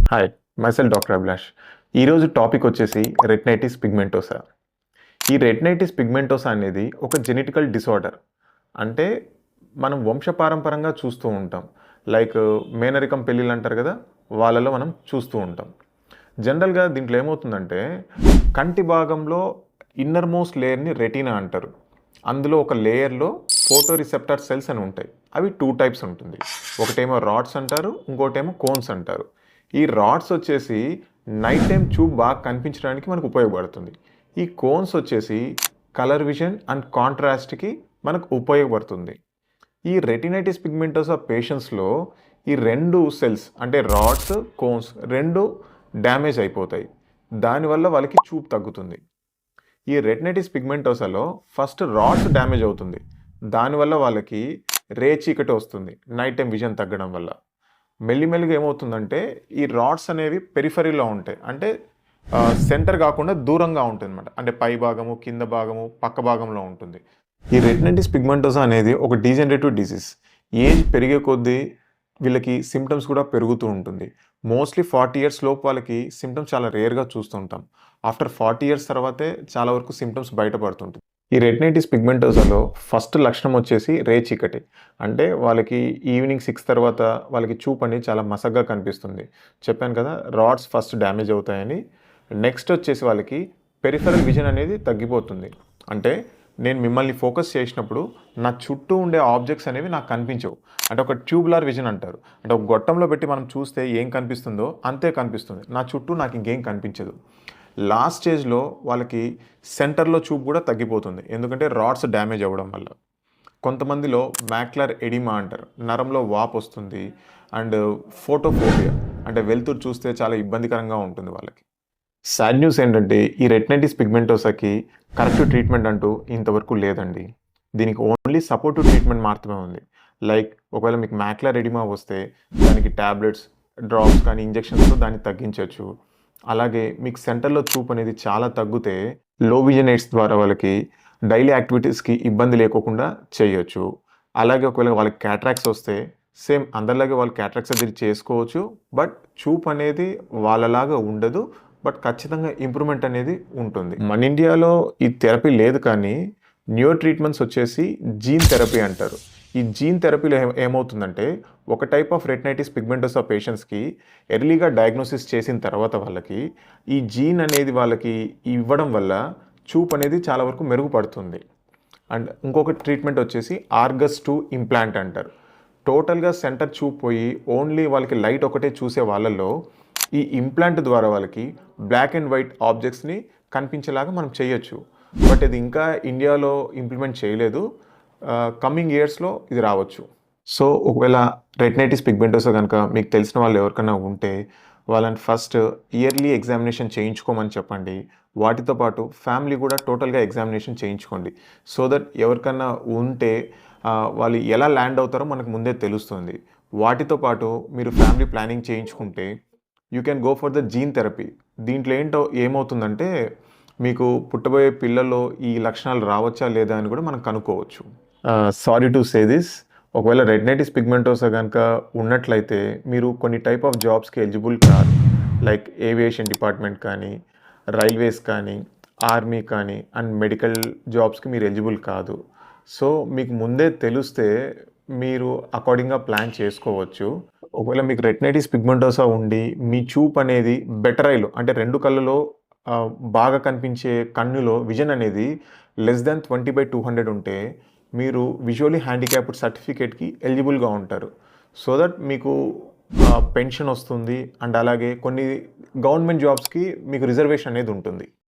Hi, మైసెల్ doctor Abhilash. ఈరోజు topic వచ్చేసి retinitis pigmentosa. ఈ రెటినైటిస్ పిగ్మెంటోసా అనేది ఒక జెనెటికల్ డిసార్డర్. అంటే మనం వంశపారంపరంగా చూస్తూ ఉంటాం. లైక్ మేనరికం పెళ్ళిళ్ళు అంటారు కదా, వాళ్ళలో మనం చూస్తూ ఉంటాం. జనరల్గా దీంట్లో ఏమవుతుందంటే కంటి భాగంలో ఇన్నర్ మోస్ట్ లేయర్ని రెటీనా అంటారు. అందులో ఒక లేయర్లో ఫోటో రిసెప్టర్ సెల్స్ అని ఉంటాయి. అవి 2 టైప్స్ ఉంటుంది. ఒకటేమో రాడ్స్ అంటారు, ఇంకోటేమో కోన్స్ అంటారు. ఈ రాడ్స్ వచ్చేసి నైట్ టైం ట్యూబ్ బాగా కనిపించడానికి మనకు ఉపయోగపడుతుంది. ఈ కోన్స్ వచ్చేసి కలర్ విజన్ అండ్ కాంట్రాస్ట్కి మనకు ఉపయోగపడుతుంది. ఈ రెటినైటిస్ పిగ్మెంటోసా పేషెంట్స్లో ఈ 2 సెల్స్ అంటే రాడ్స్, కోన్స్ 2 డ్యామేజ్ అయిపోతాయి. దానివల్ల వాళ్ళకి చూపు తగ్గుతుంది. ఈ రెటినైటిస్ పిగ్మెంటోసాలో ఫస్ట్ రాడ్స్ డ్యామేజ్ అవుతుంది. దానివల్ల వాళ్ళకి చీకటి వస్తుంది నైట్ టైం విజన్ తగ్గడం వల్ల. మెల్లిమెల్లిగా ఏమవుతుందంటే ఈ రాడ్స్ అనేవి పెరిఫరీలో ఉంటాయి. అంటే సెంటర్ కాకుండా దూరంగా ఉంటుంది అనమాట. అంటే పై భాగము, కింద భాగము, పక్క భాగంలో ఉంటుంది. ఈ రెటినైటిస్ పిగ్మెంటోసా అనేది ఒక డీజనరేటివ్ డిసీజ్. ఏజ్ పెరిగే కొద్దీ వీళ్ళకి సిమ్టమ్స్ కూడా పెరుగుతూ ఉంటుంది. మోస్ట్లీ 40 years లోపు వాళ్ళకి సిమ్టమ్స్ చాలా రేర్గా చూస్తుంటాం. ఆఫ్టర్ 40 years తర్వాతే చాలా వరకు సిమ్టమ్స్ బయటపడుతుంటుంది. ఈ రెటినైటిస్ పిగ్మెంటోసాలో ఫస్ట్ లక్షణం వచ్చేసి చీకటి. అంటే వాళ్ళకి ఈవినింగ్ 6 తర్వాత వాళ్ళకి చూపు అనేది చాలా మసగ్గా కనిపిస్తుంది. చెప్పాను కదా, రాడ్స్ ఫస్ట్ డ్యామేజ్ అవుతాయని. నెక్స్ట్ వచ్చేసి వాళ్ళకి పెరిఫరల్ విజన్ అనేది తగ్గిపోతుంది. అంటే నేను మిమ్మల్ని ఫోకస్ చేసినప్పుడు నా చుట్టూ ఉండే ఆబ్జెక్ట్స్ అనేవి నాకు కనిపించవు. అంటే ఒక ట్యూబులర్ విజన్ అంటారు. అంటే ఒక గొట్టంలో పెట్టి మనం చూస్తే ఏం కనిపిస్తుందో అంతే కనిపిస్తుంది. నా చుట్టూ నాకు ఇంకేం కనిపించదు. లాస్ట్ స్టేజ్లో వాళ్ళకి సెంటర్లో చూపు కూడా తగ్గిపోతుంది. ఎందుకంటే రాడ్స్ డ్యామేజ్ అవ్వడం వల్ల. కొంతమందిలో మ్యాక్యులర్ ఎడిమా అంటారు. నరంలో వాపు వస్తుంది. అండ్ ఫోటోఫోబియా అంటే వెలుతురు చూస్తే చాలా ఇబ్బందికరంగా ఉంటుంది వాళ్ళకి. సాడ్ న్యూస్ ఏంటంటే ఈ రెటినైటిస్ పిగ్మెంటోసాకి కరెక్ట్ ట్రీట్మెంట్ అంటూ ఇంతవరకు లేదండి. దీనికి ఓన్లీ సపోర్టివ్ ట్రీట్మెంట్ మాత్రమే ఉంది. లైక్ ఒకవేళ మీకు మ్యాక్యులర్ ఎడిమా వస్తే దానికి ట్యాబ్లెట్స్, డ్రాప్స్ కానీ ఇంజెక్షన్స్తో దాన్ని తగ్గించవచ్చు. అలాగే మీకు సెంటర్లో చూపు అనేది చాలా తగ్గితే లో విజన్ ఎయిడ్స్ ద్వారా వాళ్ళకి డైలీ యాక్టివిటీస్కి ఇబ్బంది లేకోకుండా చేయొచ్చు. అలాగే ఒకవేళ వాళ్ళకి క్యాట్రాక్స్ వస్తే సేమ్ అందరిలాగే వాళ్ళు క్యాట్రాక్స్ అది చేసుకోవచ్చు. బట్ చూపు అనేది వాళ్ళలాగా ఉండదు. బట్ ఖచ్చితంగా ఇంప్రూవ్మెంట్ అనేది ఉంటుంది. మన ఇండియాలో ఈ థెరపీ లేదు, కానీ న్యూ ట్రీట్మెంట్స్ వచ్చేసి జీన్ థెరపీ అంటారు. ఈ జీన్ థెరపీలో ఏమవుతుందంటే ఒక టైప్ ఆఫ్ రెటినైటిస్ పిగ్మెంటోసా పేషెంట్స్కి ఎర్లీగా డయాగ్నోసిస్ చేసిన తర్వాత వాళ్ళకి ఈ జీన్ అనేది వాళ్ళకి ఇవ్వడం వల్ల చూపు అనేది చాలా వరకు మెరుగుపడుతుంది. అండ్ ఇంకొక ట్రీట్మెంట్ వచ్చేసి ఆర్గస్ 2 ఇంప్లాంట్ అంటారు. టోటల్గా సెంటర్ చూపు పోయి ఓన్లీ వాళ్ళకి లైట్ ఒకటే చూసే వాళ్ళల్లో ఈ ఇంప్లాంట్ ద్వారా వాళ్ళకి బ్లాక్ అండ్ వైట్ ఆబ్జెక్ట్స్ని కనిపించేలాగా మనం చేయొచ్చు. బట్ ఇది ఇంకా ఇండియాలో ఇంప్లిమెంట్ చేయలేదు. కమింగ్ ఇయర్స్లో ఇది రావచ్చు. సో ఒకవేళ రెటినైటిస్ పిగ్మెంటోసా కనుక మీకు తెలిసిన వాళ్ళు ఎవరికైనా ఉంటే వాళ్ళని ఫస్ట్ ఇయర్లీ ఎగ్జామినేషన్ చేయించుకోమని చెప్పండి. వాటితో పాటు ఫ్యామిలీ కూడా టోటల్గా ఎగ్జామినేషన్ చేయించుకోండి. సో దట్ ఎవరికన్నా ఉంటే వాళ్ళు ఎలా ల్యాండ్ అవుతారో మనకు ముందే తెలుస్తుంది. వాటితో పాటు మీరు ఫ్యామిలీ ప్లానింగ్ చేయించుకుంటే you can go for the gene therapy. దీంట్లో ఏమవుతుందంటే మీకు పుట్టబోయే పిల్లల్లో ఈ లక్షణాలు రావచ్చా లేదా అని కూడా మనం కనుక్కోవచ్చు. సారీ టు సే దిస్, ఒకవేళ రెటినైటిస్ పిగ్మెంటోసా కనుక ఉన్నట్లయితే మీరు కొన్ని టైప్ ఆఫ్ జాబ్స్కి ఎలిజిబుల్ కాదు. లైక్ ఏవియేషన్ డిపార్ట్మెంట్ కానీ, రైల్వేస్ కానీ, ఆర్మీ కానీ అండ్ మెడికల్ జాబ్స్కి మీరు ఎలిజిబుల్ కాదు. సో మీకు ముందే తెలిస్తే మీరు అకార్డింగ్గా ప్లాన్ చేసుకోవచ్చు. ఒకవేళ మీకు రెటినైటిస్ పిగ్మెంటోసా ఉండి మీ చూపు అనేది బెటర్ ఐలో అంటే 2 కళ్ళలో బాగా కనిపించే కన్నులో విజన్ అనేది <20/200 ఉంటే మీరు విజువల్లీ హ్యాండిక్యాప్డ్ సర్టిఫికేట్కి ఎలిజిబుల్గా ఉంటారు. సో దట్ మీకు పెన్షన్ వస్తుంది. అండ్ అలాగే కొన్ని గవర్నమెంట్ జాబ్స్కి మీకు రిజర్వేషన్ అనేది ఉంటుంది.